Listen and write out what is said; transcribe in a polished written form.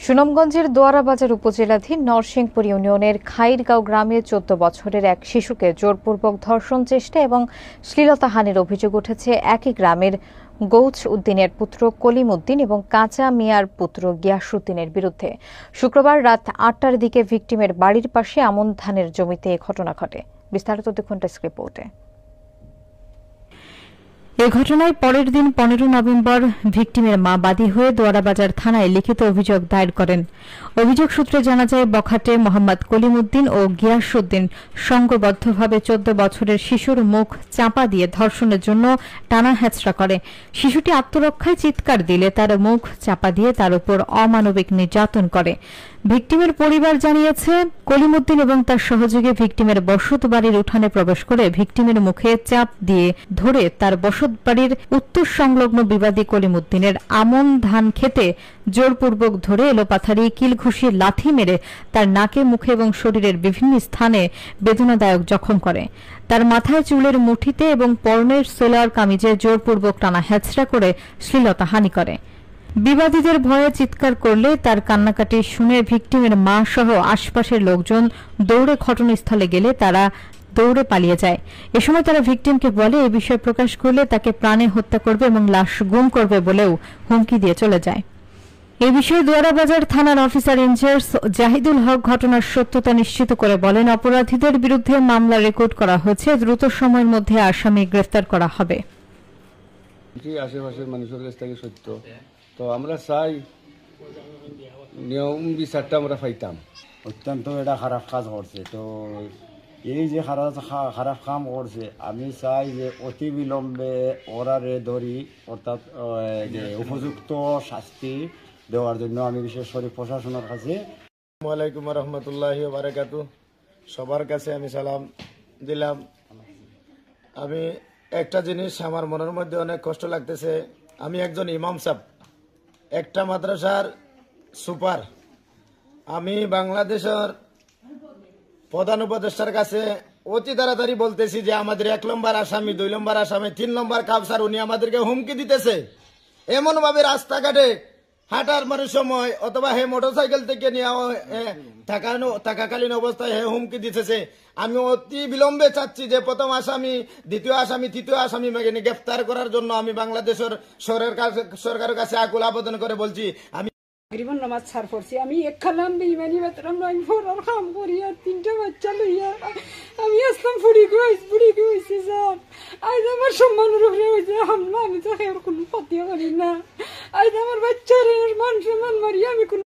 সুনামগঞ্জের দোয়ারাবাজার উপজেলাধীন নরসিংপুর ইউনিয়নের খাইরগাঁও গ্রামে ১৪ বছরের এক শিশুকে জোরপূর্বক ধর্ষণ চেষ্টা এবং শ্লীলতাহানির অভিযোগ উঠেছে একই গ্রামের গৌছ উদ্দিনের পুত্র কলিম উদ্দিন এবং কাঁচা মিয়ার পুত্র গিয়াসউদ্দিনের বিরুদ্ধে। শুক্রবার রাত ৮টার দিকে ভিকটিমের বাড়ির পাশে আমন ধানের জমিতে এ ঘটনা ঘটে। বিস্তারিত দেখুন ডেস্ক রিপোর্টে। এ ঘটনায় পরের দিন ১৫ নভেম্বর ভিকটিমের মা বাদী হয়ে দোয়ারাবাজার থানায় লিখিত অভিযোগ দায়ের করেন। অভিযোগ সূত্রে জানা যায়, বখাটে মোহাম্মদ কলিম উদ্দিন ও গিয়াসউদ্দিন সংঘবদ্ধভাবে ১৪ বছরের শিশুর মুখ চাপা দিয়ে ধর্ষণের জন্য টানা হেঁচড়া করে। শিশুটি আত্মরক্ষায় চিৎকার দিলে তার মুখ চাপা দিয়ে তার উপর অমানবিক নির্যাতন করে। ভিকটিমের পরিবার জানিয়েছে, কলিম উদ্দিন এবং তার সহযোগী ভিকটিমের বসত বাড়ির উঠানে প্রবেশ করে ভিকটিমের মুখে চাপ দিয়ে ধরে তার বসত বাড়ির উত্তর সংলগ্ন বিবাদী কলিম উদ্দিনের আমন ধান খেতে জোরপূর্বক ধরে এলোপাথারি কিলঘুষি লাথি মেরে তার নাকে, মুখে এবং শরীরের বিভিন্ন স্থানে বেদনাদায়ক জখম করে। তার মাথায়, চুলের মুঠিতে এবং পরনের সোলার কামিজে জোরপূর্বক টানা হেঁচড়া করে শ্লীলতাহানি করে। বিবাদীদের ভয়ে চিৎকার করলে তার কান্নাকাটি শুনে ভিকটিমের মা সহ আশপাশের লোকজন দৌড়ে ঘটনাস্থলে গেলে তারা দৌড়ে পালিয়ে যায়। এ সময় তারা ভিকটিমকে বলে, এই বিষয়ে প্রকাশ করলে তাকে প্রাণে হত্যা করবে এবং লাশ গুম করবে বলেও হুমকি দিয়ে চলে যায়। এ বিষয়ে দোয়ারাবাজার থানার অফিসার ইনচার্জ জাহিদুল হক ঘটনার সত্যতা নিশ্চিত করে বলেন, অপরাধীদের বিরুদ্ধে মামলা রেকর্ড করা হয়েছে, দ্রুত সময়ের মধ্যে আসামি গ্রেফতার করা হবে। আশেপাশের মানুষের কাছ থেকে সত্য তো আমরা চাই নিয়ম বিচারটা আমরা পাইতাম। অত্যন্ত এটা খারাপ কাজ করছে, তো এই যে খারাপ কাম করছে, আমি চাই যে অতি বিলম্বে ওরারে ধরি, অর্থাৎ যে উপযুক্ত শাস্তি দেওয়ার জন্য আমি বিশেষ করে প্রশাসনের কাছে। আসসালামু আলাইকুম ওয়া রাহমাতুল্লাহি ওয়া বারাকাতুহু। সবার কাছে আমি সালাম দিলাম। আমি একটা জিনিস আমার মনের মধ্যে অনেক কষ্ট লাগতেছে। আমি একজন ইমাম সাহেব, একটা মাদ্রাসার সুপার। আমি বাংলাদেশের প্রধান উপদেষ্টার কাছে অতি তাড়াতাড়ি বলতেছি যে আমাদের ১ নম্বর আসামি, ২ নম্বর আসামি, ৩ নম্বর কাউসার, উনি আমাদেরকে হুমকি দিতেছে। এমন ভাবে রাস্তাঘাটে হাঁটার সময় অথবা হে মোটরসাইকেল থেকে নিয়ে থাকাকালীন অবস্থায় হে হুমকি দিতেছে। আমি অতি বিলম্বে চাচ্ছি যে প্রথম আসামি, দ্বিতীয় আসামি, তৃতীয় আসামি গ্রেফতার করার জন্য আমি বাংলাদেশের সরকারের কাছে আকুল আবেদন করে বলছি। আমি নামাজ ছাড় পড়ছি, আমি একখালাম বেইমানি বেতরাম লাইন ফোরার কাম করি আর ৩টা বাচ্চা লইয়া আমি আসলাম ফুড়ি হয়েছি স্যার। আজ আমার সম্মানের উপরে হয়েছে হামলা, আমি তো কোনো ক্ষতি করি না। আজ আমার বাচ্চার মান সম্মান মারি আমি